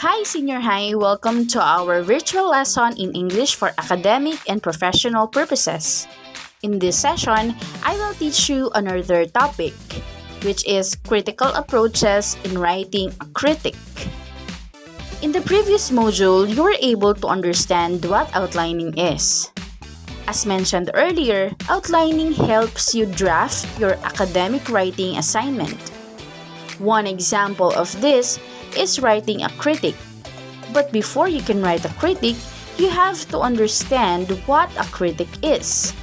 Hi, Senior High! Welcome to our virtual lesson in English for academic and professional purposes. In this session, I will teach you another topic, which is critical approaches in writing a critic. In the previous module, you were able to understand what outlining is. As mentioned earlier, outlining helps you draft your academic writing assignment. One example of this is writing a critic. But before you can write a critic, you have to understand what a critic is.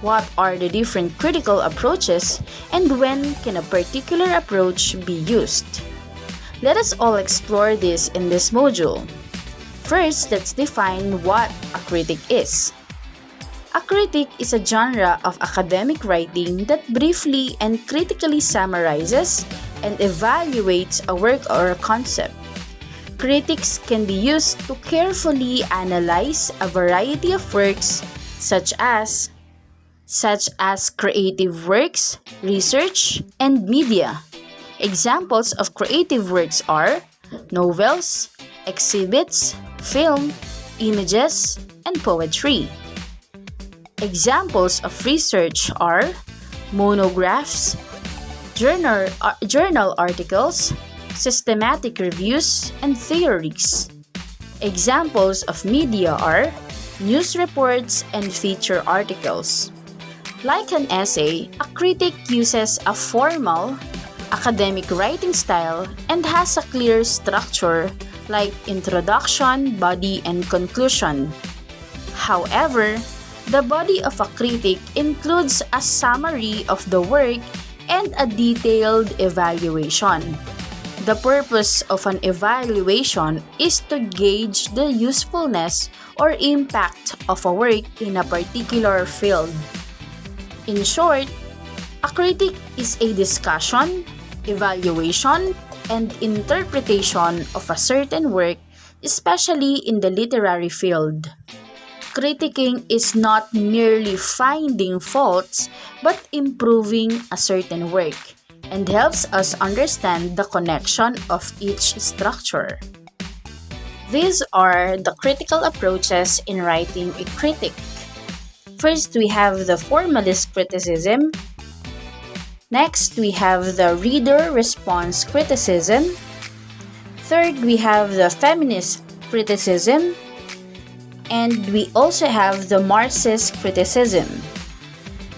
What are the different critical approaches and when can a particular approach be used? Let us all explore this in this module. First, let's define what a critic is. A critic is a genre of academic writing that briefly and critically summarizes and evaluates a work or a concept. Critics can be used to carefully analyze a variety of works such as creative works, research, and media. Examples of creative works are novels, exhibits, film, images, and poetry. Examples of research are monographs, journal articles, systematic reviews, and theories. Examples of media are news reports and feature articles. Like an essay, a critic uses a formal, academic writing style and has a clear structure like introduction, body, and conclusion. However, the body of a critic includes a summary of the work and a detailed evaluation. The purpose of an evaluation is to gauge the usefulness or impact of a work in a particular field. In short, a critic is a discussion, evaluation, and interpretation of a certain work, especially in the literary field. Critiquing is not merely finding faults, but improving a certain work, and helps us understand the connection of each structure. These are the critical approaches in writing a critic. First, we have the Formalist Criticism. Next, we have the Reader Response Criticism. Third, we have the Feminist Criticism. And we also have the Marxist Criticism.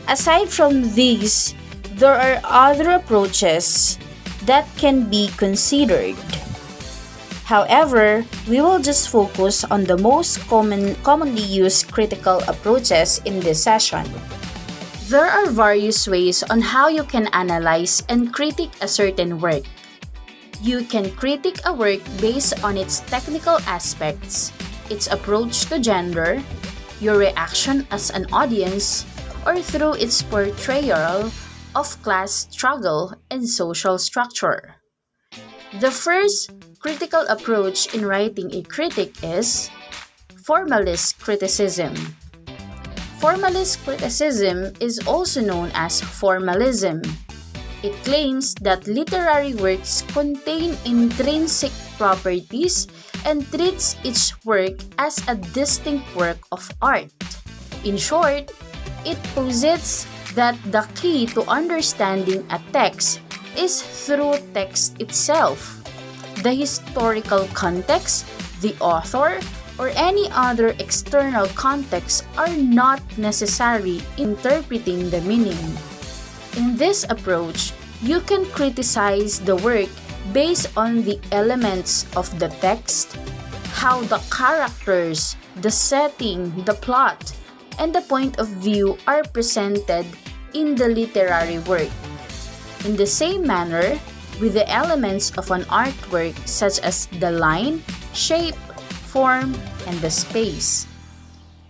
Aside from these, there are other approaches that can be considered. However, we will just focus on the most commonly used critical approaches in this session. There are various ways on how you can analyze and critique a certain work. You can critique a work based on its technical aspects, its approach to gender, your reaction as an audience, or through its portrayal of class struggle and social structure. The first critical approach in writing a critic is Formalist Criticism. Formalist Criticism is also known as Formalism. It claims that literary works contain intrinsic properties and treats each work as a distinct work of art. In short, it posits that the key to understanding a text is through text itself. The historical context, the author, or any other external context are not necessary in interpreting the meaning. In this approach, you can criticize the work based on the elements of the text, how the characters, the setting, the plot, and the point of view are presented in the literary work. In the same manner, with the elements of an artwork such as the line, shape, form, and the space.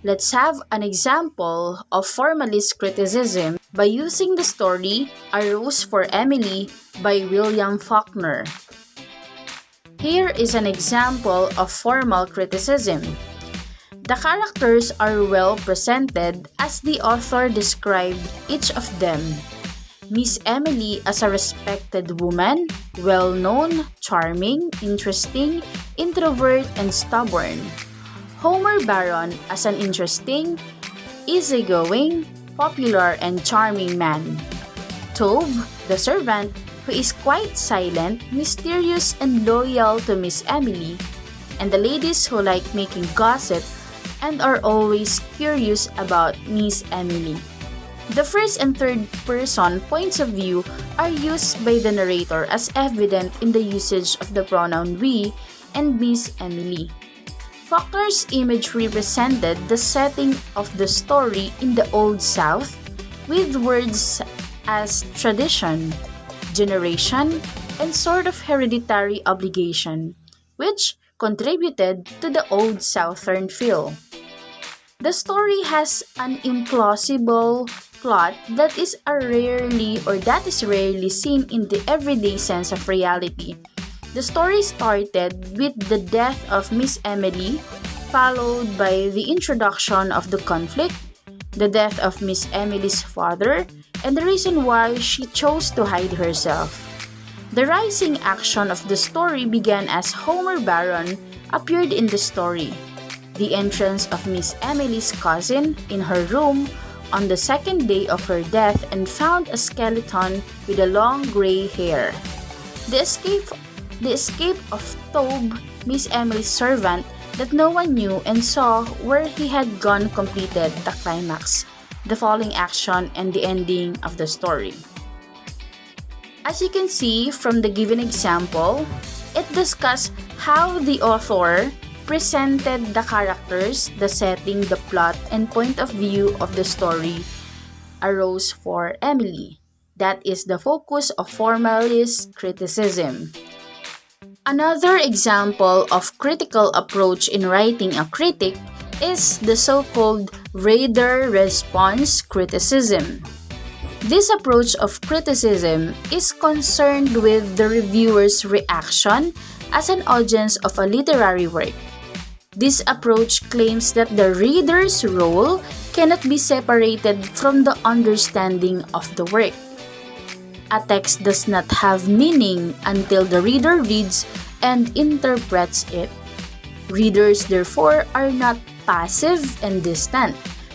Let's have an example of formalist criticism by using the story A Rose for Emily by William Faulkner. Here is an example of formal criticism. The characters are well presented as the author described each of them. Miss Emily as a respected woman, well-known, charming, interesting, introvert and stubborn. Homer Baron as an interesting, easygoing, popular, and charming man. Tobe, the servant, who is quite silent, mysterious, and loyal to Miss Emily, and the ladies who like making gossip and are always curious about Miss Emily. The first and third person points of view are used by the narrator as evident in the usage of the pronoun we and Miss Emily. Faulkner's image represented the setting of the story in the Old South with words as tradition, generation, and sort of hereditary obligation, which contributed to the Old Southern feel. The story has an implausible plot that is rarely seen in the everyday sense of reality. The story started with the death of Miss Emily, followed by the introduction of the conflict, the death of Miss Emily's father, and the reason why she chose to hide herself. The rising action of the story began as Homer Baron appeared in the story. The entrance of Miss Emily's cousin in her room on the second day of her death and found a skeleton with a long gray hair. The escape of Tobe, Miss Emily's servant, that no one knew and saw where he had gone completed the climax, the falling action, and the ending of the story. As you can see from the given example, it discusses how the author presented the characters, the setting, the plot, and point of view of the story arose for Emily. That is the focus of formalist criticism. Another example of critical approach in writing a critic is the so-called reader-response criticism. This approach of criticism is concerned with the reviewer's reaction as an audience of a literary work. This approach claims that the reader's role cannot be separated from the understanding of the work. A text does not have meaning until the reader reads and interprets it. Readers, therefore, are not passive and distant,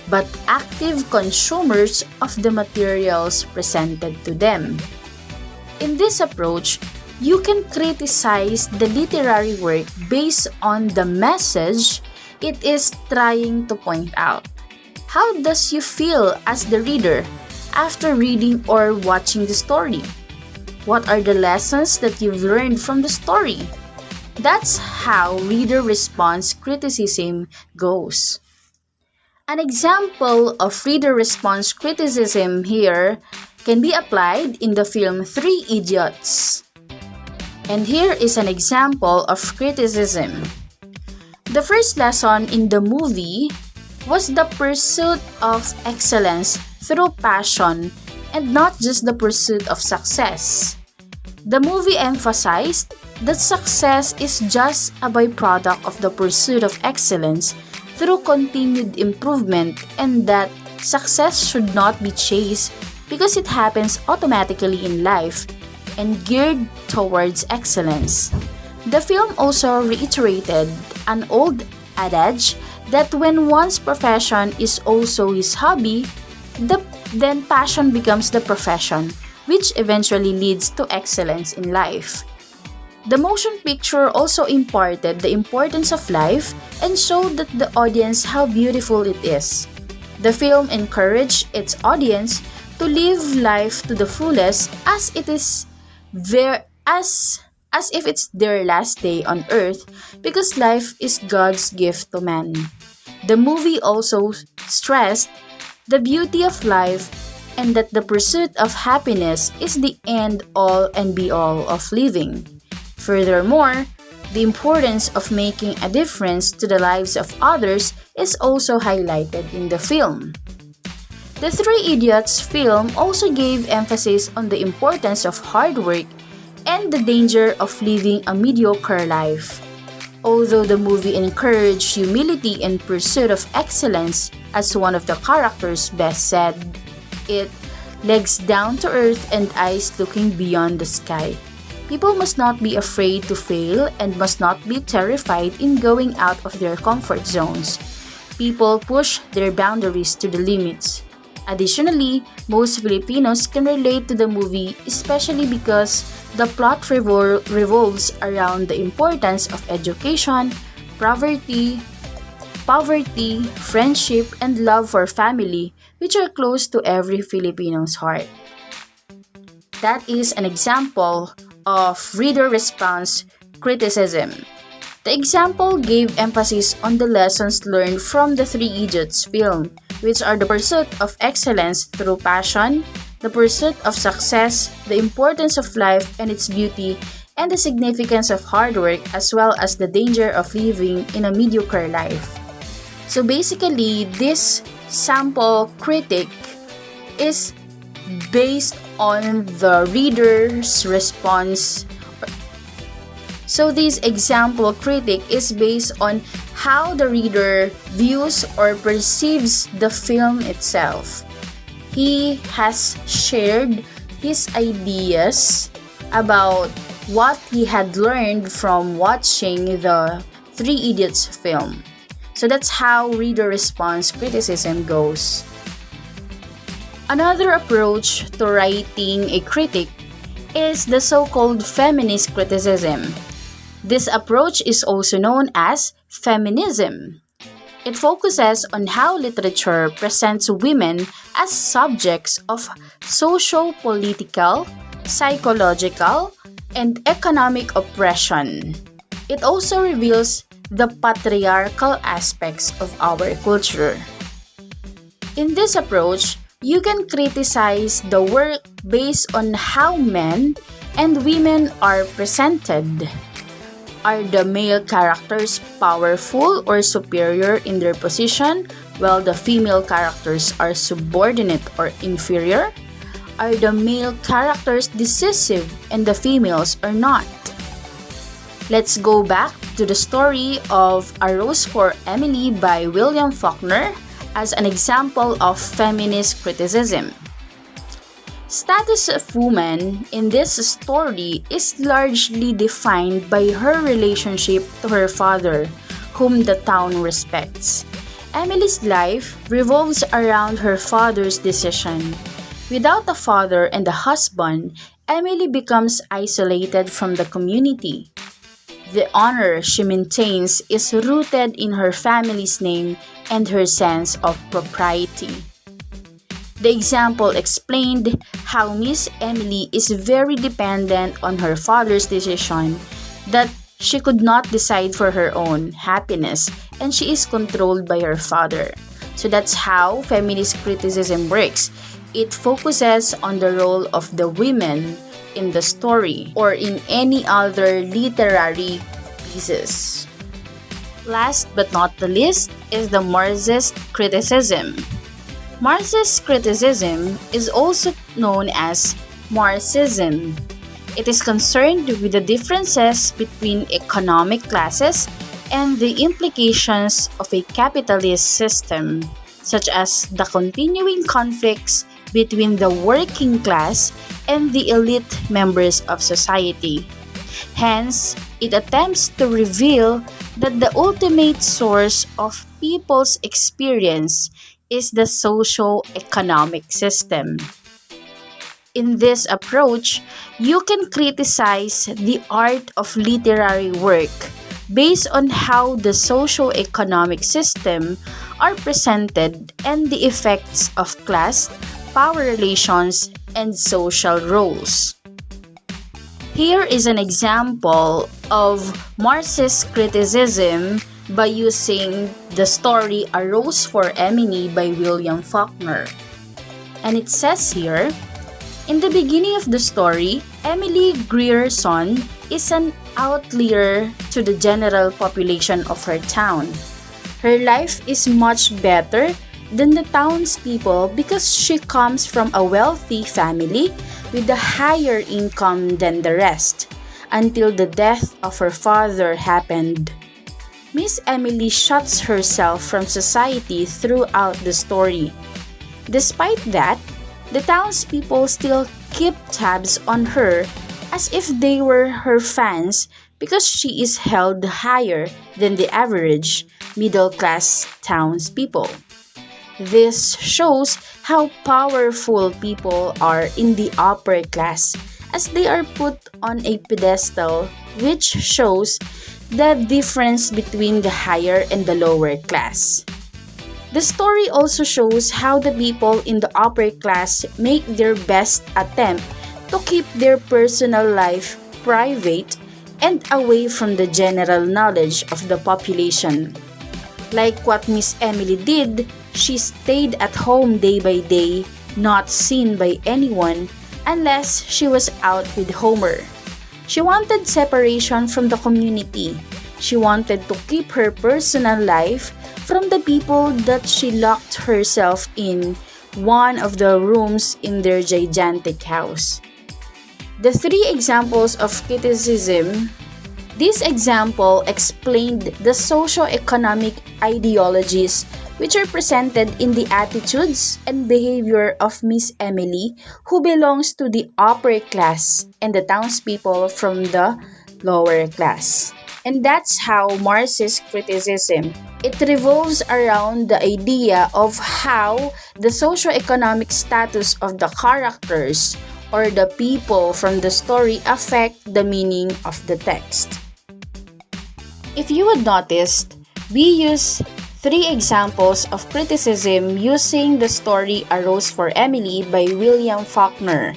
but active consumers of the materials presented to them. In this approach, you can criticize the literary work based on the message it is trying to point out. How does you feel as the reader after reading or watching the story? What are the lessons that you've learned from the story? That's how reader response criticism goes. An example of reader response criticism here can be applied in the film Three Idiots. And here is an example of criticism. The first lesson in the movie was the pursuit of excellence through passion and not just the pursuit of success. The movie emphasized that success is just a byproduct of the pursuit of excellence through continued improvement and that success should not be chased because it happens automatically in life and geared towards excellence. The film also reiterated an old adage that when one's profession is also his hobby, then passion becomes the profession, which eventually leads to excellence in life. The motion picture also imparted the importance of life and showed that the audience how beautiful it is. The film encouraged its audience to live life to the fullest as if it's their last day on earth because life is God's gift to man. The movie also stressed the beauty of life and that the pursuit of happiness is the end all and be all of living. Furthermore, the importance of making a difference to the lives of others is also highlighted in the film. The Three Idiots film also gave emphasis on the importance of hard work and the danger of living a mediocre life. Although the movie encouraged humility and pursuit of excellence, as one of the characters best said, it legs down to earth and eyes looking beyond the sky. People must not be afraid to fail and must not be terrified in going out of their comfort zones. People push their boundaries to the limits. Additionally, most Filipinos can relate to the movie, especially because the plot revolves around the importance of education, poverty, friendship, and love for family, which are close to every Filipino's heart. That is an example of reader response criticism. The example gave emphasis on the lessons learned from the Three Idiots film, which are the pursuit of excellence through passion, the pursuit of success, the importance of life and its beauty, and the significance of hard work, as well as the danger of living in a mediocre life. So basically, this sample critic is based on the reader's response. So this example critic is based on how the reader views or perceives the film itself. He has shared his ideas about what he had learned from watching the Three Idiots film. So that's how reader response criticism goes. Another approach to writing a critic is the so-called feminist criticism. This approach is also known as feminism. It focuses on how literature presents women as subjects of socio-political, psychological, and economic oppression. It also reveals the patriarchal aspects of our culture. In this approach, you can criticize the work based on how men and women are presented. Are the male characters powerful or superior in their position, while the female characters are subordinate or inferior? Are the male characters decisive and the females are not? Let's go back to the story of A Rose for Emily by William Faulkner as an example of feminist criticism. Status of woman in this story is largely defined by her relationship to her father, whom the town respects. Emily's life revolves around her father's decision. Without a father and a husband, Emily becomes isolated from the community. The honor she maintains is rooted in her family's name and her sense of propriety. The example explained how Miss Emily is very dependent on her father's decision, that she could not decide for her own happiness and she is controlled by her father. So that's how feminist criticism works. It focuses on the role of the women in the story or in any other literary pieces. Last but not the least is the Marxist Criticism. Marxist criticism is also known as Marxism. It is concerned with the differences between economic classes and the implications of a capitalist system, such as the continuing conflicts between the working class and the elite members of society. Hence, it attempts to reveal that the ultimate source of people's experience is the socio-economic system. In this approach, you can criticize the art of literary work based on how the socio-economic system are presented and the effects of class, power relations, and social roles. Here is an example of Marxist criticism by using the story A Rose for Emily by William Faulkner. And it says here, in the beginning of the story, Emily Grierson is an outlier to the general population of her town. Her life is much better than the townspeople because she comes from a wealthy family with a higher income than the rest, until the death of her father happened. Miss Emily shuts herself from society throughout the story. Despite that, the townspeople still keep tabs on her as if they were her fans because she is held higher than the average middle-class townspeople. This shows how powerful people are in the upper class as they are put on a pedestal, which shows the difference between the higher and the lower class. The story also shows how the people in the upper class make their best attempt to keep their personal life private and away from the general knowledge of the population. Like what Miss Emily did, she stayed at home day by day, not seen by anyone unless she was out with Homer. She wanted separation from the community. She wanted to keep her personal life from the people that she locked herself in one of the rooms in their gigantic house. The three examples of criticism. This example explained the socio-economic ideologies which are presented in the attitudes and behavior of Miss Emily, who belongs to the upper class, and the townspeople from the lower class. And that's how Marxist criticism. It revolves around the idea of how the socio-economic status of the characters or the people from the story affect the meaning of the text. If you would notice, we use three examples of criticism using the story A Rose for Emily by William Faulkner.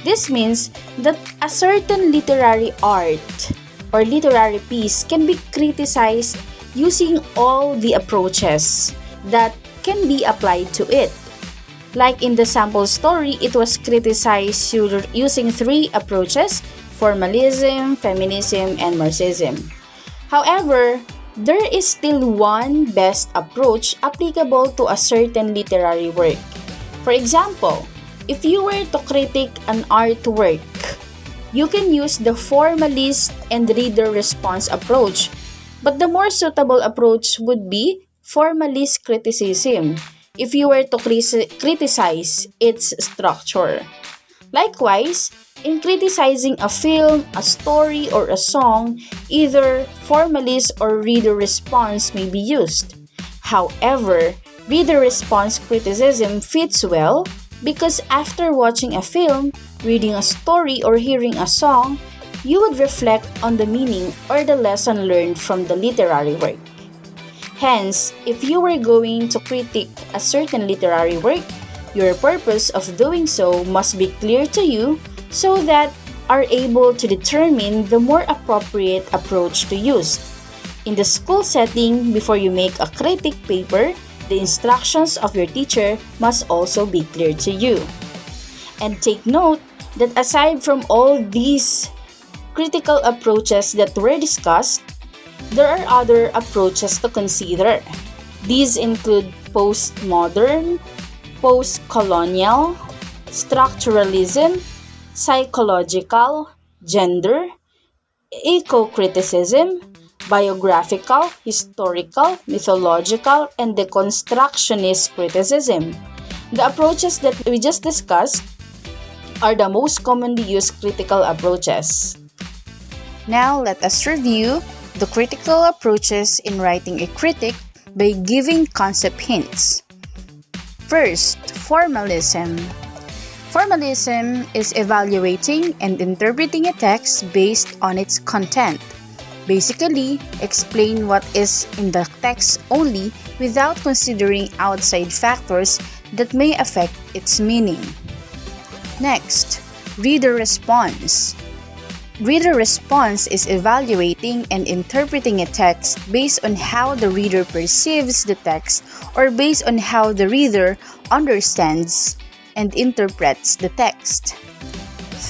This means that a certain literary art or literary piece can be criticized using all the approaches that can be applied to it. Like in the sample story, it was criticized using three approaches: formalism, feminism, and Marxism. However, there is still one best approach applicable to a certain literary work. For example, if you were to critique an artwork, you can use the formalist and reader response approach, but the more suitable approach would be formalist criticism if you were to criticize its structure. Likewise, in criticizing a film, a story, or a song, either formalist or reader response may be used. However, reader response criticism fits well because after watching a film, reading a story, or hearing a song, you would reflect on the meaning or the lesson learned from the literary work. Hence, if you were going to critique a certain literary work, your purpose of doing so must be clear to you so that are able to determine the more appropriate approach to use. In the school setting, before you make a critique paper, the instructions of your teacher must also be clear to you. And take note that aside from all these critical approaches that were discussed, there are other approaches to consider. These include postmodern, post-colonial, structuralism, psychological, gender, eco-criticism, biographical, historical, mythological, and deconstructionist criticism. The approaches that we just discussed are the most commonly used critical approaches. Now let us review the critical approaches in writing a critic by giving concept hints. First, formalism. Formalism is evaluating and interpreting a text based on its content. Basically, explain what is in the text only without considering outside factors that may affect its meaning. Next, reader response. Reader response is evaluating and interpreting a text based on how the reader perceives the text or based on how the reader understands and interprets the text.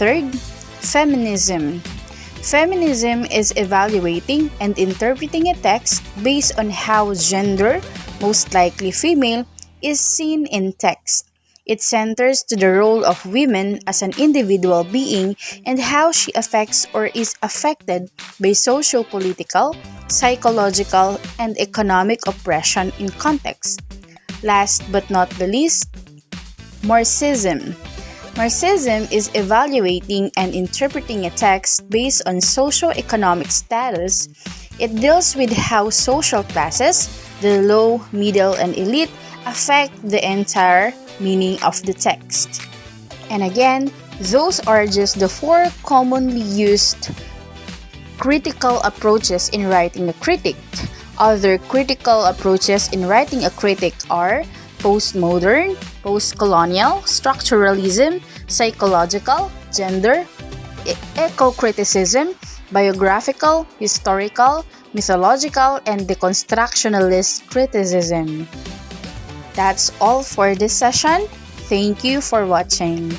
Third, feminism. Feminism is evaluating and interpreting a text based on how gender, most likely female, is seen in text. It centers to the role of women as an individual being and how she affects or is affected by socio-political, psychological, and economic oppression in context. Last but not the least, Marxism. Marxism is evaluating and interpreting a text based on socio-economic status. It deals with how social classes, the low, middle, and elite, affect the entire meaning of the text. And again, those are just the 4 commonly used critical approaches in writing a critic. Other critical approaches in writing a critic are postmodern, postcolonial, structuralism, psychological, gender, eco-criticism, biographical, historical, mythological, and deconstructionalist criticism. That's all for this session. Thank you for watching.